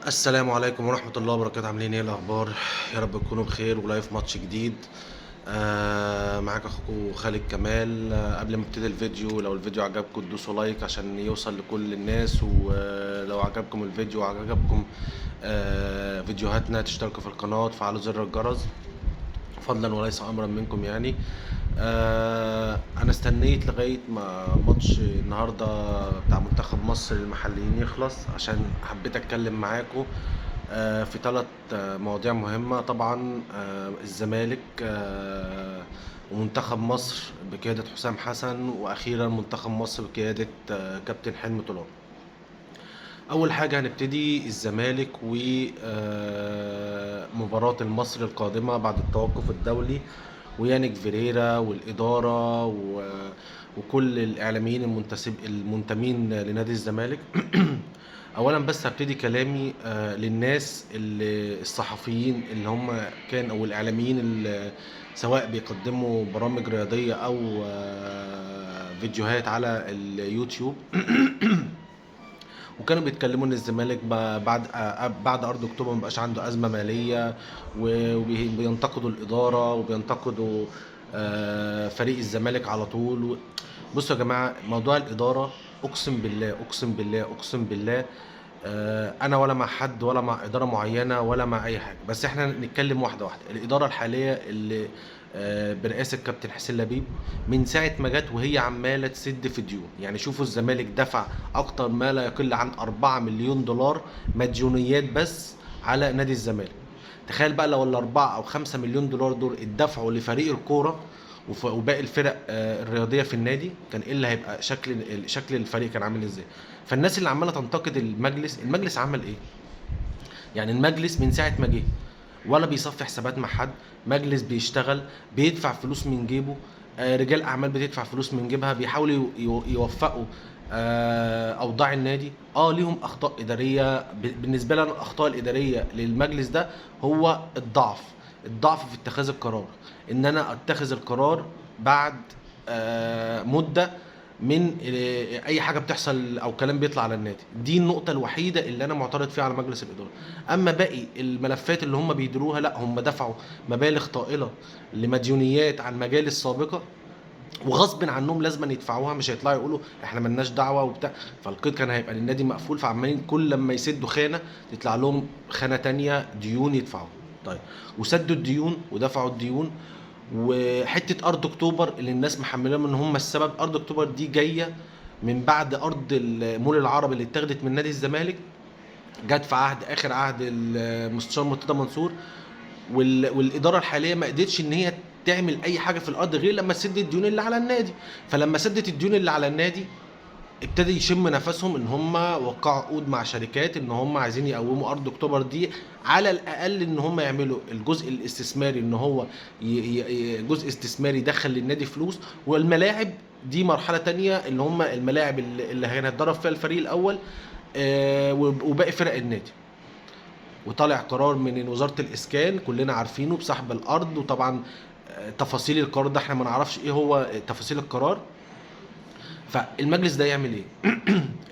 السلام عليكم ورحمة الله وبركاته. عاملين ايه الأخبار؟ يا رب تكونوا بخير ولايف ماتش جديد. معاك أخوكم خالد كمال. قبل ما ابتدي الفيديو، لو الفيديو عجبكم تدوسوا لايك عشان يوصل لكل الناس، ولو عجبكم الفيديو وعجبكم فيديوهاتنا تشتركوا في القناة وتفعلوا زر الجرس فضلا وليس امرا منكم يعني. انا استنيت لغايه ما ماتش النهارده بتاع منتخب مصر المحليين يخلص عشان حبيت اتكلم معاكم في 3 مواضيع مهمه. طبعا الزمالك ومنتخب مصر بقياده حسام حسن، واخيرا منتخب مصر بقياده كابتن حلمي طولان. اول حاجه هنبتدي الزمالك ومباراه المصري القادمه بعد التوقف الدولي، ويانيك فيريرا والاداره وكل الاعلاميين المنتمين لنادي الزمالك. اولا بس هبتدي كلامي للناس الصحفيين اللي هم او الاعلاميين اللي سواء بيقدموا برامج رياضيه او فيديوهات على اليوتيوب. وكانوا بيتكلموا ان الزمالك بعد ارض اكتوبر مبقاش عنده ازمه ماليه، وبينتقدوا الاداره وبينتقدوا فريق الزمالك على طول. بصوا يا جماعه، موضوع الاداره اقسم بالله اقسم بالله اقسم بالله انا ولا مع حد ولا مع اداره معينه ولا مع اي حاجه، بس احنا نتكلم واحده واحده. الاداره الحاليه اللي برئاسه كابتن حسين لبيب من ساعه ما جت وهي عماله تسد في ديون. يعني شوفوا الزمالك دفع اكتر ما لا يقل عن 4 مليون دولار مديونيات بس على نادي الزمالك. تخيل بقى لو ال 4 او 5 مليون دولار دول اتدفعوا لفريق الكوره وباقي الفرق الرياضيه في النادي، كان ايه اللي هيبقى شكل الفريق كان عامل ازاي؟ فالناس اللي عماله تنتقد المجلس عمل ايه؟ يعني المجلس من ساعه ما جه ولا بيصفي حسابات مع حد. مجلس بيشتغل، بيدفع فلوس من جيبه، رجال اعمال بتدفع فلوس من جيبها، بيحاولوا يوفقوا اوضاع النادي. ليهم اخطاء اداريه. بالنسبه لي انا الاخطاء الاداريه للمجلس ده هو الضعف في اتخاذ القرار. ان انا اتخذ القرار بعد مده من اي حاجه بتحصل او كلام بيطلع على النادي. دي النقطه الوحيده اللي انا معترض فيها على مجلس الاداره. اما باقي الملفات اللي هم بيديروها، لا، هم دفعوا مبالغ طائله لمديونيات عن مجالس سابقه، وغصب عنهم لازم يدفعوها. مش هيطلعوا يقولوا احنا ملناش دعوه وبتاع، فالقيد كان هيبقى للنادي مقفول. فعمالين كل لما يسدوا خانه تطلع لهم خانه تانية ديون يدفعوا. طيب، وسدوا الديون ودفعوا الديون. وحته ارض اكتوبر اللي الناس محملهم ان هم السبب، ارض اكتوبر دي جايه من بعد ارض المول العربي اللي اتاخدت من نادي الزمالك. جت في اخر عهد المستشار مرتضى منصور، والاداره الحاليه ما قدرتش ان هي تعمل اي حاجه في الارض غير لما تسد الديون اللي على النادي. فلما سدت الديون اللي على النادي، ابتدى يشم نفسهم ان هم وقعوا عقود مع شركات ان هم عايزين يقوموا ارض اكتوبر دي. على الاقل ان هم يعملوا الجزء الاستثماري، ان هو جزء استثماري يدخل للنادي فلوس. والملاعب دي مرحله تانية، اللي هم الملاعب اللي هنتدرب فيها الفريق الاول وباقي فرق النادي. وطالع قرار من وزاره الاسكان كلنا عارفينه بسحب الارض. وطبعا تفاصيل القرار ده احنا ما نعرفش ايه هو تفاصيل القرار. فالمجلس ده يعمل ايه؟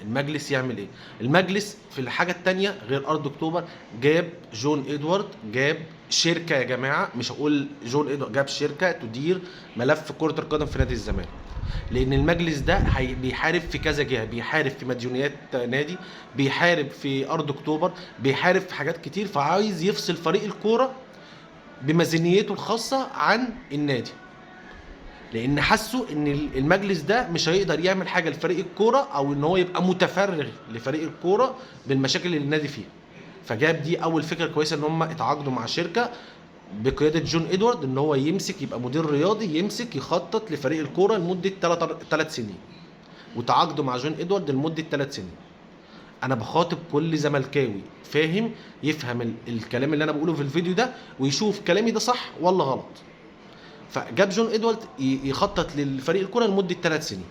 المجلس يعمل ايه؟ المجلس في الحاجه التانية غير ارض اكتوبر جاب جون ادوارد، جاب شركه. يا جماعه مش هقول جون ادوارد، جاب شركه تدير ملف كره القدم في نادي الزمالك. لان المجلس ده بيحارب في كذا جهه، بيحارب في مديونيات نادي، بيحارب في ارض اكتوبر، بيحارب في حاجات كتير. فعايز يفصل فريق الكوره بميزانيته الخاصه عن النادي، لان حسوا ان المجلس ده مش هيقدر يعمل حاجه لفريق الكوره، او ان هو يبقى متفرغ لفريق الكوره بالمشاكل اللي النادي فيها. فجاب دي اول فكره كويسه، ان هم اتعاقدوا مع شركه بقياده جون ادوارد ان هو يمسك يبقى مدير رياضي، يمسك يخطط لفريق الكوره لمده 3 سنين. وتعاقدوا مع جون ادوارد لمده 3 سنين. انا بخاطب كل زملكاوي فاهم يفهم الكلام اللي انا بقوله في الفيديو ده، ويشوف كلامي ده صح ولا غلط. فجاب جون ادوارد يخطط للفريق الكوره لمده 3 سنين.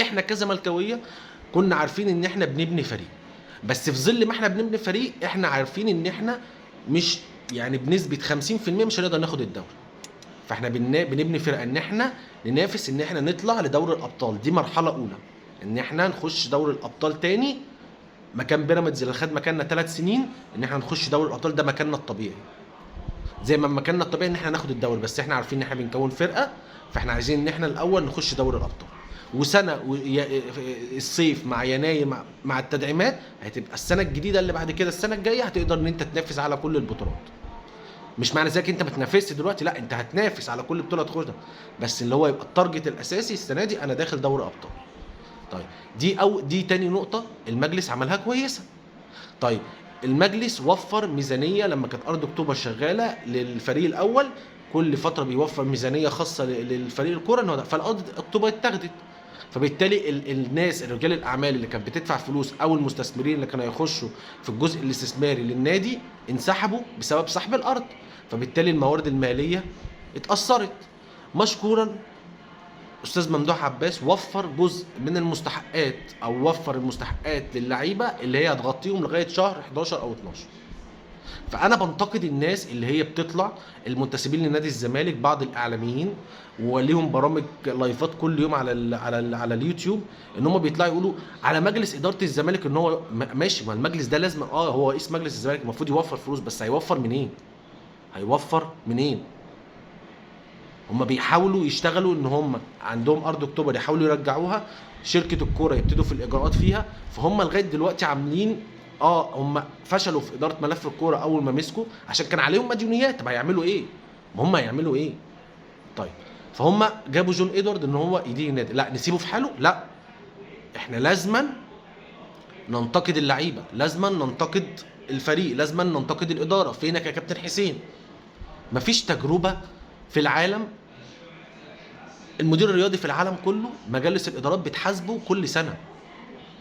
احنا كزملكاويه كنا عارفين ان احنا بنبني فريق، بس في ظل ما احنا بنبني فريق احنا عارفين ان احنا مش يعني بنسبه 50% مش هنقدر ناخد الدوري. فاحنا بنبني فرقه ان احنا ننافس ان احنا نطلع لدوري الابطال. دي مرحله اولى، ان احنا نخش دوري الابطال تاني مكان بيراميدز اللي خد مكاننا 3 سنين ان احنا نخش دوري الابطال، ده مكاننا الطبيعي. زي ما مكاننا الطبيعي ان احنا ناخد الدوري، بس احنا عارفين ان احنا بنكون فرقه، فاحنا عايزين ان احنا الاول نخش دوري الابطال. وسنه الصيف مع يناير مع التدعيمات هتبقى السنه الجديده اللي بعد كده السنه الجايه هتقدر ان انت تنافس على كل البطولات. مش معنى ذلك انت ما تنافسش دلوقتي، لا انت هتنافس على كل بطوله تاخدها، بس اللي هو يبقى التارجت الاساسي السنه دي انا داخل دوري ابطال. طيب دي تاني نقطه المجلس عملها كويسه. طيب المجلس وفر ميزانيه لما كانت ارض اكتوبر شغاله للفريق الاول، كل فتره بيوفر ميزانيه خاصه للفريق الكوره ان هو فالارض اكتوبر اتاخدت، فبالتالي الناس رجال الاعمال اللي كانت بتدفع فلوس او المستثمرين اللي كانوا يخشوا في الجزء الاستثماري للنادي انسحبوا بسبب سحب الارض، فبالتالي الموارد الماليه اتاثرت. مشكورا استاذ ممدوح عباس وفر جزء من المستحقات او وفر المستحقات للعيبه اللي هي هتغطيهم لغايه شهر 11 او 12. فانا بنتقد الناس اللي هي بتطلع المنتسبين لنادي الزمالك، بعض الاعلاميين وليهم برامج لايفات كل يوم على اليوتيوب، ان هم بيطلعوا يقولوا على مجلس اداره الزمالك ان هو ماشي. ما المجلس ده لازم هو رئيس مجلس الزمالك المفروض يوفر فلوس، بس هيوفر منين؟ هيوفر منين؟ هم بيحاولوا يشتغلوا ان هم عندهم ارض اكتوبر يحاولوا يرجعوها، شركه الكوره يبتدوا في الاجراءات فيها، فهم لغايه دلوقتي عاملين هم فشلوا في اداره ملف الكوره اول ما مسكوا عشان كان عليهم مديونيات. طب هيعملوا ايه؟ ما هم هيعملوا ايه؟ طيب فهم جابوا جون ادوارد ان هو يدير النادي، لا نسيبه في حاله؟ لا، احنا لازما ننتقد اللعيبه، لازما ننتقد الفريق، لازما ننتقد الاداره. فينك يا كابتن حسين؟ مفيش تجربه في العالم، المدير الرياضي في العالم كله مجالس الادارات بتحاسبه كل سنه.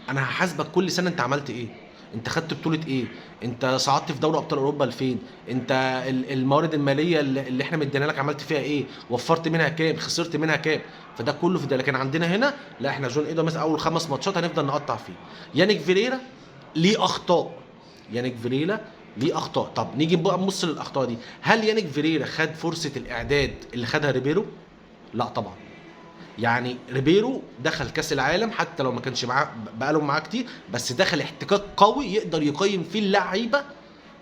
انا هحاسبك كل سنه انت عملت ايه، انت خدت بطوله ايه، انت صعدت في دوري ابطال اوروبا لفين، انت الموارد الماليه اللي احنا مدينا لك عملت فيها ايه، وفرت منها كام، خسرت منها كام. فده كله في ده. لكن عندنا هنا لا، احنا جون ايدو مثلا اول 5 ماتشات هنفضل نقطع فيه. يانيك فيريرا ليه اخطاء، يانيك فيريرا ليه اخطاء. طب نيجي بقى نبص للاخطاء دي، هل يانيك فيريرا خد فرصه الاعداد اللي خدها ريبيرو؟ لا طبعا. يعني ريبيرو دخل كاس العالم حتى لو ما كانش معاه بقاله معاه كتير، بس دخل احتكاك قوي يقدر يقيم فيه اللعيبه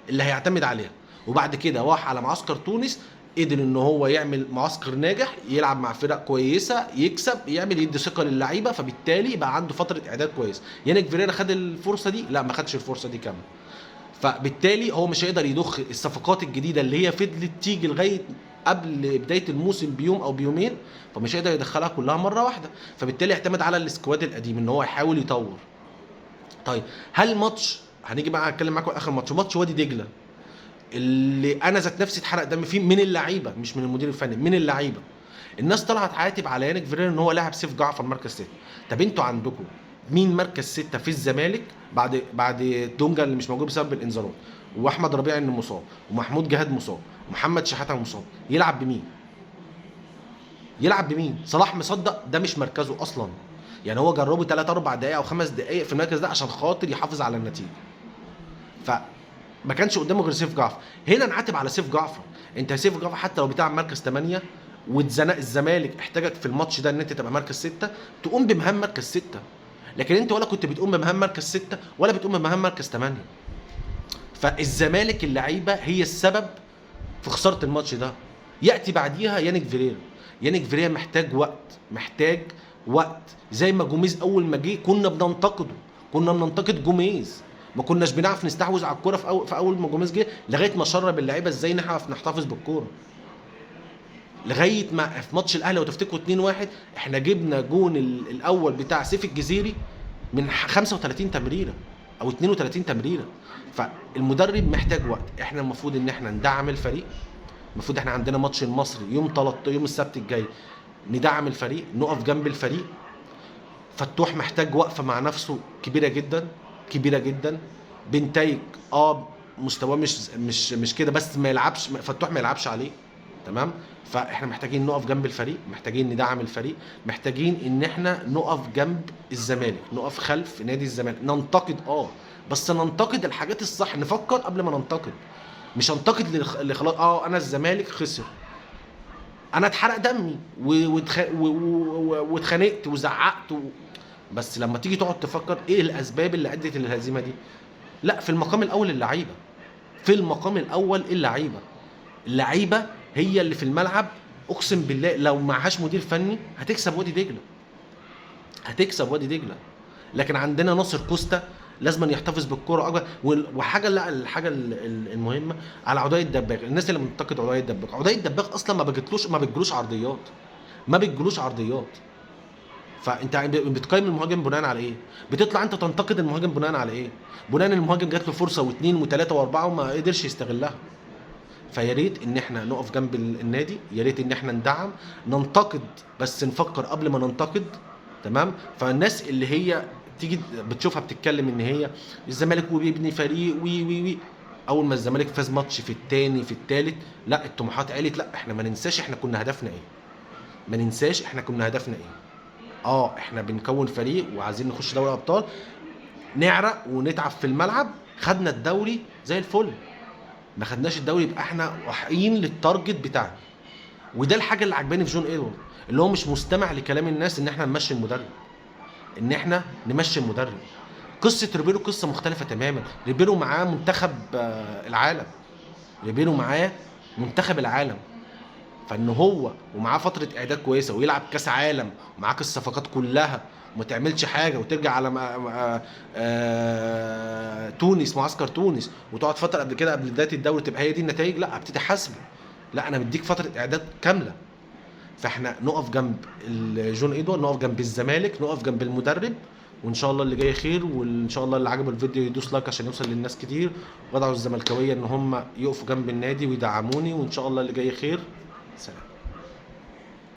اللي هيعتمد عليها. وبعد كده راح على معسكر تونس، قدر ان هو يعمل معسكر ناجح، يلعب مع فرق كويسه، يكسب، يعمل يدي ثقه للعيبه، فبالتالي بقى عنده فتره اعداد كويس. يانيك فيريرا خد الفرصه دي؟ لا، ما خدش الفرصه دي كامله. فبالتالي هو مش هيقدر يضخ الصفقات الجديده اللي هي فضلت تيجي لغايه قبل بدايه الموسم بيوم او بيومين، فمش هيقدر يدخلها كلها مره واحده، فبالتالي اعتمد على السكواد القديم ان هو يحاول يطور. طيب هل ماتش، هنيجي بقى هتكلم معاكم اخر ماتش وادي دجله اللي انا ذات نفسي اتحرق دم فيه من اللعيبه مش من المدير الفني، من اللعيبه، الناس طلعت عاتب على يانيك فيريرا ان هو لاعب سيف جعفر مركز 6. طب انتوا عندكم مين مركز 6 في الزمالك بعد دونجا اللي مش موجود بسبب الانذارات، واحمد ربيع انه مصاب، ومحمود جهاد مصاب، ومحمد شحاته مصاب؟ يلعب بمين؟ يلعب بمين؟ صلاح مصدق ده مش مركزه اصلا. يعني هو جربه 3 4 دقائق او 5 دقائق في المركز ده عشان خاطر يحافظ على النتيجه، فما كانش قدامه غير سيف جعفر. هنا نعاتب على سيف جعفر، انت سيف جعفر حتى لو بتاع مركز 8 واتزنق الزمالك احتاجك في الماتش ده ان انت تبقى مركز 6 تقوم بمهام مركز 6، لكن انت ولا كنت بتقوم بمهام مركز 6 ولا بتقوم بمهام مركز 8. فالزمالك اللعيبه هي السبب في خساره الماتش ده. ياتي بعديها يانيك فيريرا. يانيك فيريرا محتاج وقت زي ما جوميز اول ما جه كنا بننتقد جوميز، ما كناش بنعرف نستحوذ على الكوره في اول ما جوميز جه، لغايه ما شرب اللعيبه ازاي نعرف نحتفظ بالكوره. لغايه ما في ماتش الاهلي لو تفتكروا 2-1 احنا جبنا جون الاول بتاع سيف الجزيري من 35 تمريره او 32 تمريره. فالمدرب محتاج وقت. احنا المفروض ان احنا ندعم الفريق، المفروض احنا عندنا ماتش المصري يوم السبت الجاي، ندعم الفريق، نقف جنب الفريق. فتوح محتاج وقفه مع نفسه كبيره جدا كبيره جدا. بنتايج مستواه مش كده، بس ما يلعبش فتوح، ما يلعبش عليه، تمام. فاحنا محتاجين نقف جنب الفريق، محتاجين ندعم الفريق، محتاجين ان احنا نقف جنب الزمالك، نقف خلف نادي الزمالك، ننتقد بس ننتقد الحاجات الصح، نفكر قبل ما ننتقد. مش انتقد اللي خلاص انا الزمالك خسر، انا اتحرق دمي واتخانقت وزعقت بس لما تيجي تقعد تفكر ايه الاسباب اللي ادت للهزيمه دي، لا، في المقام الاول اللعيبه، في المقام الاول اللعيبه هي اللي في الملعب. اقسم بالله لو معهاش مدير فني هتكسب وادي دجله، هتكسب وادي دجله. لكن عندنا ناصر كوستا لازم يحتفظ بالكرة اكبر. وحاجه، لا، الحاجه المهمه على عدي الدباغ. الناس اللي منتقد عدي الدباغ، عدي الدباغ اصلا ما بتجلوش عرضيات، ما بتجلوش عرضيات. فانت بتقيم المهاجم بناء على ايه؟ بتطلع انت تنتقد المهاجم بناء على ايه؟ بناء ان المهاجم جات له فرصه واثنين وثلاثه واربعه وما قدرش يستغلها. فيا ريت ان احنا نقف جنب النادي، يا ريت ان احنا ندعم، ننتقد بس نفكر قبل ما ننتقد. تمام. فالناس اللي هي تيجي بتشوفها بتتكلم ان هي الزمالك وبيبني فريق وي وي وي، اول ما الزمالك فاز ماتش في الثاني في الثالث، لا الطموحات علت. لا، احنا ما ننساش احنا كنا هدفنا ايه، ما ننساش احنا كنا هدفنا ايه. احنا بنكون فريق وعايزين نخش دوري ابطال، نعرق ونتعب في الملعب. خدنا الدوري زي الفل، ما خدناش الدوري يبقى احنا واحقين للتارجت بتاعنا. وده الحاجه اللي عجباني في جون ايدوارد، اللي هو مش مستمع لكلام الناس ان احنا نمشي المدرب، ان احنا نمشي المدرب. قصه ريبيرو قصه مختلفه تماما. ريبيرو معاه منتخب العالم، ريبيرو معاه منتخب العالم. فان هو ومعاه فتره اعداد كويسه ويلعب كاس عالم ومعاك الصفقات كلها وما تعملش حاجه وترجع على تونس، معسكر تونس، وتقعد فتره قبل كده قبل بدايه الدوري تبقى هي دي النتائج، لا بتتحاسب. لا، انا مديك فتره اعداد كامله. فاحنا نقف جنب جون ايدوارد، نقف جنب الزمالك، نقف جنب المدرب، وان شاء الله اللي جاي خير. وان شاء الله اللي عجبه الفيديو يدوس لايك عشان يوصل للناس كتير، وادعوا الزملكاويه ان هم يقفوا جنب النادي ويدعموني، وان شاء الله اللي جاي خير. سلام.